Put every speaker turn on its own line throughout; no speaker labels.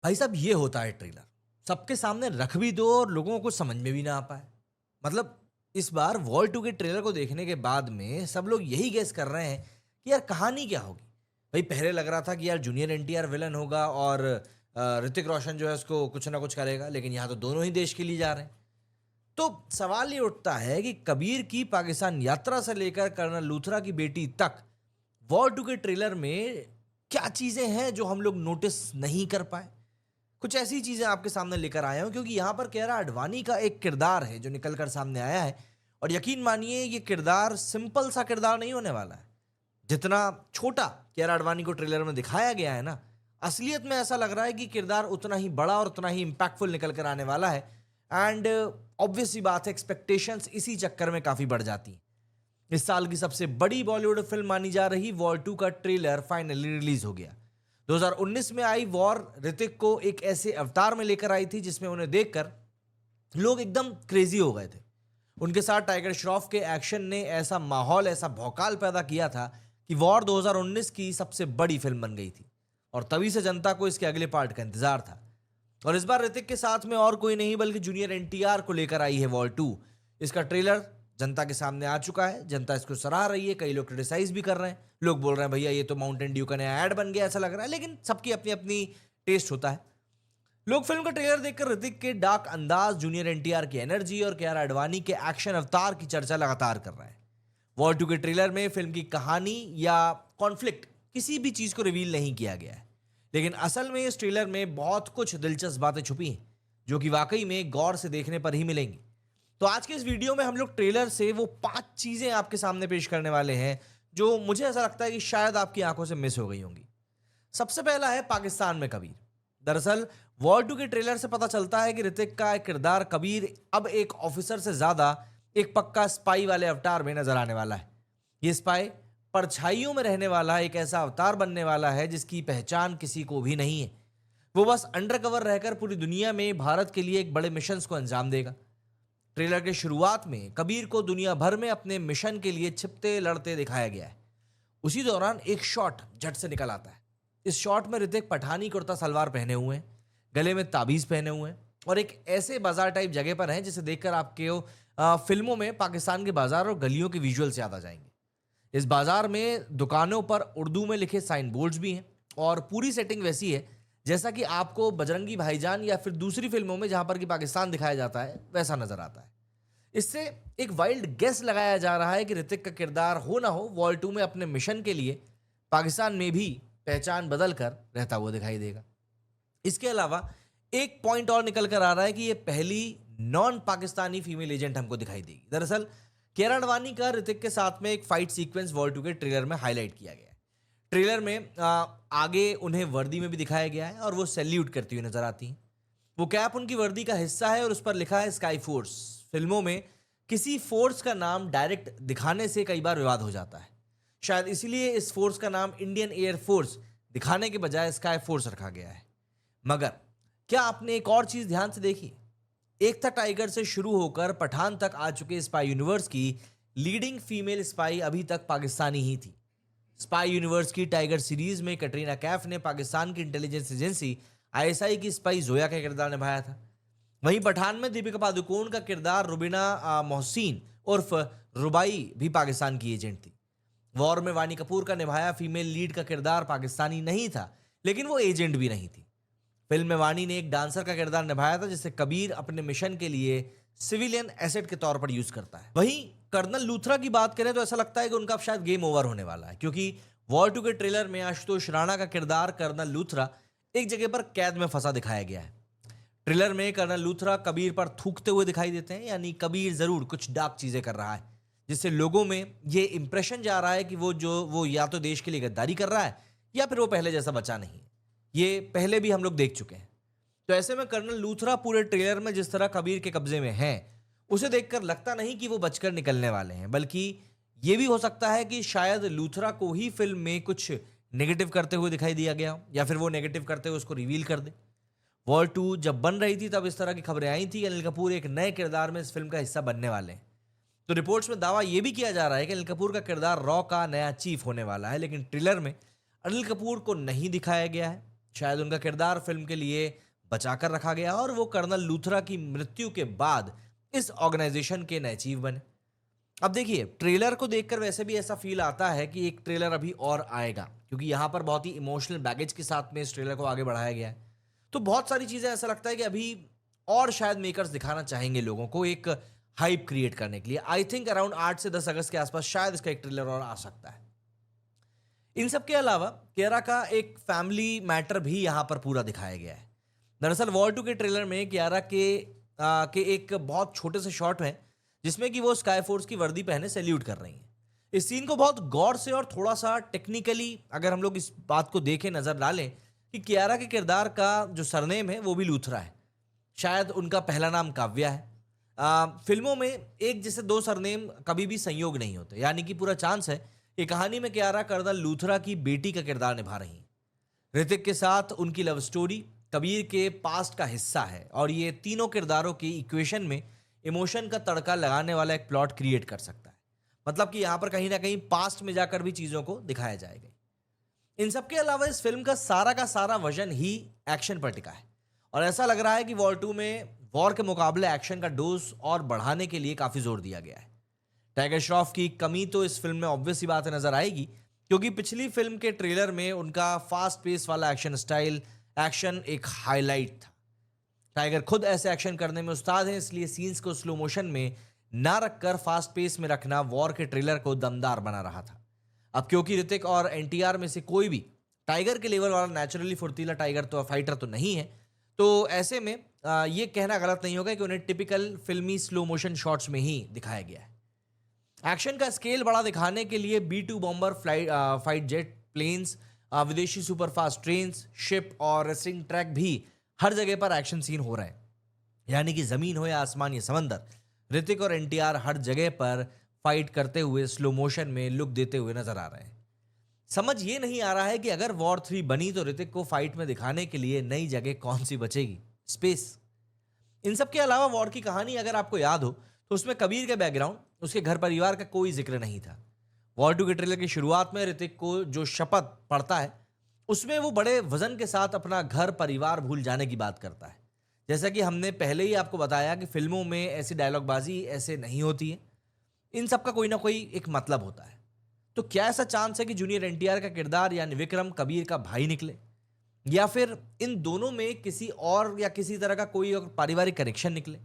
भाई साहब ये होता है ट्रेलर। सबके सामने रख भी दो और लोगों को समझ में भी ना आ पाए। मतलब इस बार वॉर 2 के ट्रेलर को देखने के बाद में सब लोग यही गेस कर रहे हैं कि यार कहानी क्या होगी। भाई पहले लग रहा था कि यार जूनियर एनटीआर विलन होगा और ऋतिक रोशन जो है उसको कुछ ना कुछ करेगा, लेकिन यहाँ तो दोनों ही देश के लिए जा रहे हैं। तो सवाल ये उठता है कि कबीर की पाकिस्तान यात्रा से लेकर कर्नल लूथरा की बेटी तक वॉर 2 के ट्रेलर में क्या चीजें हैं जो हम लोग नोटिस नहीं कर पाए। कुछ ऐसी चीजें आपके सामने लेकर आया हूं क्योंकि यहां पर कियारा आडवाणी का एक किरदार है जो निकल कर सामने आया है। और यकीन मानिए ये किरदार सिंपल सा किरदार नहीं होने वाला है। जितना छोटा कियारा आडवाणी को ट्रेलर में दिखाया गया है ना, असलियत में ऐसा लग रहा है कि किरदार उतना ही बड़ा और उतना ही इंपैक्टफुल निकल कर आने वाला है। एंड ऑब्वियस सी बात है, एक्सपेक्टेशंस इसी चक्कर में काफी बढ़ जाती हैं। इस साल की सबसे बड़ी बॉलीवुड फिल्म मानी जा रही वॉर 2 का ट्रेलर फाइनली रिलीज हो गया। 2019 में आई वॉर ऋतिक को एक ऐसे अवतार में लेकर आई थी जिसमें उन्हें देखकर लोग एकदम क्रेजी हो गए थे। उनके साथ टाइगर श्रॉफ के एक्शन ने ऐसा माहौल, ऐसा भौकाल पैदा किया था कि वॉर 2019 की सबसे बड़ी फिल्म बन गई थी। और तभी से जनता को इसके अगले पार्ट का इंतजार था। और इस बार ऋतिक के साथ में और कोई नहीं बल्कि जूनियर एनटीआर को लेकर आई है वॉर 2। इसका ट्रेलर जनता के सामने आ चुका है। जनता इसको सराह रही है, कई लोग क्रिटिसाइज भी कर रहे हैं। लोग बोल रहे हैं भैया ये तो माउंटेन ड्यू का नया ऐड बन गया ऐसा लग रहा है, लेकिन सबकी अपनी अपनी टेस्ट होता है। लोग फिल्म का ट्रेलर देखकर ऋतिक के डार्क अंदाज, जूनियर एनटीआर की एनर्जी और कियारा आडवाणी के एक्शन अवतार की चर्चा लगातार कर रहा है। वॉर 2 के ट्रेलर में फिल्म की कहानी या कॉन्फ्लिक्ट किसी भी चीज को रिवील नहीं किया गया है, लेकिन असल में इस ट्रेलर में बहुत कुछ दिलचस्प बातें छुपी हैं जो कि वाकई में गौर से देखने पर ही मिलेंगी। तो आज के इस वीडियो में हम लोग ट्रेलर से वो 5 चीजें आपके सामने पेश करने वाले हैं जो मुझे ऐसा लगता है कि शायद आपकी आंखों से मिस हो गई होंगी। सबसे पहला है पाकिस्तान में कबीर। दरअसल वॉर 2 के ट्रेलर से पता चलता है कि ऋतिक का एक किरदार कबीर अब एक ऑफिसर से ज्यादा एक पक्का स्पाई वाले अवतार में नजर आने वाला है। ये स्पाई परछाइयों में रहने वाला एक ऐसा अवतार बनने वाला है जिसकी पहचान किसी को भी नहीं है। वो बस अंडरकवर रहकर पूरी दुनिया में भारत के लिए एक बड़े मिशन को अंजाम देगा। ट्रेलर के शुरुआत में कबीर को दुनिया भर में अपने मिशन के लिए छिपते लड़ते दिखाया गया है। उसी दौरान एक शॉट झट से निकल आता है। इस शॉट में ऋतिक पठानी कुर्ता सलवार पहने हुए हैं, गले में ताबीज पहने हुए हैं और एक ऐसे बाजार टाइप जगह पर हैं जिसे देखकर आपके फिल्मों में पाकिस्तान के बाजार और गलियों के विजुअल्स याद आ जाएंगे। इस बाजार में दुकानों पर उर्दू में लिखे साइन बोर्ड्स भी हैं और पूरी सेटिंग वैसी है जैसा कि आपको बजरंगी भाईजान या फिर दूसरी फिल्मों में जहां पर कि पाकिस्तान दिखाया जाता है वैसा नजर आता है। इससे एक वाइल्ड गेस लगाया जा रहा है कि ऋतिक का किरदार हो ना हो वॉर 2 में अपने मिशन के लिए पाकिस्तान में भी पहचान बदल कर रहता हुआ दिखाई देगा। इसके अलावा एक पॉइंट और निकल कर आ रहा है कि यह पहली नॉन पाकिस्तानी फीमेल एजेंट हमको दिखाई देगी। दरअसल कियारा आडवाणी का ऋतिक के साथ में एक फाइट सीक्वेंस वॉर 2 के ट्रेलर में हाईलाइट किया गया है। ट्रेलर में आगे उन्हें वर्दी में भी दिखाया गया है और वो सैल्यूट करती हुई नजर आती हैं। वो कैप उनकी वर्दी का हिस्सा है और उस पर लिखा है स्काई फोर्स। फिल्मों में किसी फोर्स का नाम डायरेक्ट दिखाने से कई बार विवाद हो जाता है। शायद इसीलिए इस फोर्स का नाम इंडियन एयर फोर्स दिखाने के बजाय स्काई फोर्स रखा गया है। मगर क्या आपने एक और चीज ध्यान से देखी? एक था टाइगर से शुरू होकर पठान तक आ चुके स्पाई यूनिवर्स की लीडिंग फीमेल स्पाई अभी तक पाकिस्तानी ही थी। स्पाई यूनिवर्स की टाइगर सीरीज में कटरीना कैफ ने पाकिस्तान की इंटेलिजेंस एजेंसी आईएसआई की स्पाई जोया का किरदार निभाया था। वहीं पठान में दीपिका पादुकोण का किरदार रुबीना मोहसिन उर्फ रुबाई भी पाकिस्तान की एजेंट थी। वॉर में वानी कपूर का निभाया फीमेल लीड का किरदार पाकिस्तानी नहीं था, लेकिन वो एजेंट भी नहीं थी। फिल्म में वानी ने एक डांसर का किरदार निभाया था जिसे कबीर अपने मिशन के लिए सिविलियन एसेट के तौर पर यूज करता है। वहीं कर्नल लूथरा की बात करें तो ऐसा लगता है कि उनका शायद गेम ओवर होने वाला है, क्योंकि वॉर 2 के ट्रेलर में आशुतोष राणा का किरदार कर्नल लूथरा एक जगह पर कैद में फंसा दिखाया गया है। ट्रेलर में कर्नल लूथरा कबीर पर थूकते हुए दिखाई देते हैं, यानी कबीर जरूर कुछ डार्क चीजें कर रहा है, जिससे लोगों में ये इंप्रेशन जा रहा है कि वो या तो देश के लिए गद्दारी कर रहा है या फिर वो पहले जैसा बचा नहीं है। ये पहले भी हम लोग देख चुके हैं। तो ऐसे में कर्नल लूथरा पूरे ट्रेलर में जिस तरह कबीर के कब्जे में हैं, उसे देखकर लगता नहीं कि वो बचकर निकलने वाले हैं, बल्कि ये भी हो सकता है कि शायद लूथरा को ही फिल्म में कुछ नेगेटिव करते हुए दिखाई दिया गया हो या फिर वो नेगेटिव करते हुए उसको रिवील कर दे। वॉर 2 जब बन रही थी तब इस तरह की खबरें आई थी कि अनिल कपूर एक नए किरदार में इस फिल्म का हिस्सा बनने वाले हैं। तो रिपोर्ट्स में दावा यह भी किया जा रहा है कि अनिल कपूर का किरदार रॉ का नया चीफ होने वाला है, लेकिन ट्रेलर में अनिल कपूर को नहीं दिखाया गया है। शायद उनका किरदार फिल्म के लिए बचाकर रखा गया और वो कर्नल लूथरा की मृत्यु के बाद इस ऑर्गेनाइजेशन के नए चीफ बने। अब देखिए, ट्रेलर को देखकर वैसे भी ऐसा फील आता है कि एक ट्रेलर अभी और आएगा, क्योंकि यहाँ पर बहुत ही इमोशनल बैगेज के साथ में इस ट्रेलर को आगे बढ़ाया गया है। तो बहुत सारी चीज़ें ऐसा लगता है कि अभी और शायद मेकर्स दिखाना चाहेंगे लोगों को एक हाइप क्रिएट करने के लिए। आई थिंक अराउंड 8 से 10 अगस्त के आसपास शायद इसका एक ट्रेलर और आ सकता है। इन सब के अलावा कियारा का एक फैमिली मैटर भी यहाँ पर पूरा दिखाया गया है। दरअसल वॉर 2 के ट्रेलर में कियारा के एक बहुत छोटे से शॉट है जिसमें कि वो स्काई फोर्स की वर्दी पहने सैल्यूट कर रही हैं। इस सीन को बहुत गौर से और थोड़ा सा टेक्निकली अगर हम लोग इस बात को देखें, नजर डालें कि कियारा के किरदार का जो सरनेम है वो भी लूथरा है। शायद उनका पहला नाम काव्या है। फिल्मों में एक जैसे दो सरनेम कभी भी संयोग नहीं होते, यानी कि पूरा चांस है कि कहानी में कियारा कर्नल लूथरा की बेटी का किरदार निभा रही हैं। ऋतिक के साथ उनकी लव स्टोरी कबीर के पास्ट का हिस्सा है और ये तीनों किरदारों की इक्वेशन में इमोशन का तड़का लगाने वाला एक प्लॉट क्रिएट कर सकता है। मतलब कि यहाँ पर कहीं ना कहीं पास्ट में जाकर भी चीज़ों को दिखाया जाएगा। इन सब के अलावा इस फिल्म का सारा वजन ही एक्शन पर टिका है और ऐसा लग रहा है कि वॉर 2 में वॉर के मुकाबले एक्शन का डोज और बढ़ाने के लिए काफ़ी जोर दिया गया है। टाइगर श्रॉफ की कमी तो इस फिल्म में ऑब्वियस ही बात है नजर आएगी, क्योंकि पिछली फिल्म के ट्रेलर में उनका फास्ट पेस वाला एक्शन स्टाइल, एक्शन एक हाईलाइट था। टाइगर खुद ऐसे एक्शन करने में उस्ताद है, इसलिए सीन्स को स्लो मोशन में ना रखकर फास्ट पेस में रखना वॉर के ट्रेलर को दमदार बना रहा था। अब क्योंकि ऋतिक और एनटीआर में से कोई भी टाइगर के लेवल वाला नेचुरली फुर्तीला टाइगर तो फाइटर तो नहीं है, तो ऐसे में ये कहना गलत नहीं होगा कि उन्हें टिपिकल फिल्मी स्लो मोशन शॉट्स में ही दिखाया गया है। एक्शन का स्केल बड़ा दिखाने के लिए B-2 bomber fight jet planes, विदेशी सुपरफास्ट ट्रेन्स, शिप और रेसिंग ट्रैक भी हर जगह पर एक्शन सीन हो रहे हैं। यानी कि जमीन हो या आसमान या समंदर, ऋतिक और एनटीआर हर जगह पर फाइट करते हुए स्लो मोशन में लुक देते हुए नजर आ रहे हैं। समझ ये नहीं आ रहा है कि अगर वॉर 3 बनी तो ऋतिक को फाइट में दिखाने के लिए नई जगह कौन सी बचेगी? स्पेस। इन सब के अलावा वॉर की कहानी अगर आपको याद हो तो उसमें कबीर के बैकग्राउंड, उसके घर परिवार का कोई जिक्र नहीं था। वॉर 2 के ट्रेलर की शुरुआत में ऋतिक को जो शपथ पड़ता है उसमें वो बड़े वजन के साथ अपना घर परिवार भूल जाने की बात करता है। जैसा कि हमने पहले ही आपको बताया कि फिल्मों में ऐसी डायलॉगबाजी ऐसे नहीं होती है, इन सब का कोई ना कोई एक मतलब होता है। तो क्या ऐसा चांस है कि जूनियर एनटीआर का किरदार यानी विक्रम कबीर का भाई निकले, या फिर इन दोनों में किसी और या किसी तरह का कोई और पारिवारिक कनेक्शन निकले?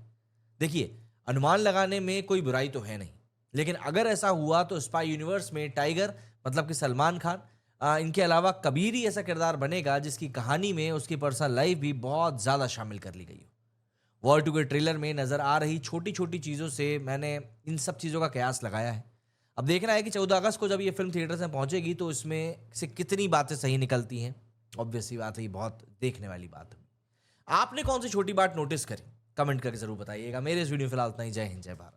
देखिए, अनुमान लगाने में कोई बुराई तो है नहीं, लेकिन अगर ऐसा हुआ तो स्पाई यूनिवर्स में टाइगर मतलब कि सलमान खान, इनके अलावा कबीर ही ऐसा किरदार बनेगा जिसकी कहानी में उसकी पर्सनल लाइफ भी बहुत ज़्यादा शामिल कर ली गई हो। वॉर 2 के ट्रेलर में नज़र आ रही छोटी छोटी चीज़ों से मैंने इन सब चीज़ों का कयास लगाया है। अब देखना है कि 14 अगस्त को जब ये फिल्म थिएटर में पहुंचेगी तो इसमें से कितनी बातें सही निकलती हैं। ऑब्वियसली बात है, ये बहुत देखने वाली बात है। आपने कौन सी छोटी बात नोटिस करी? कमेंट करके ज़रूर बताइएगा। मेरे इस वीडियो फिलहाल इतना ही। जय हिंद, जय भारत।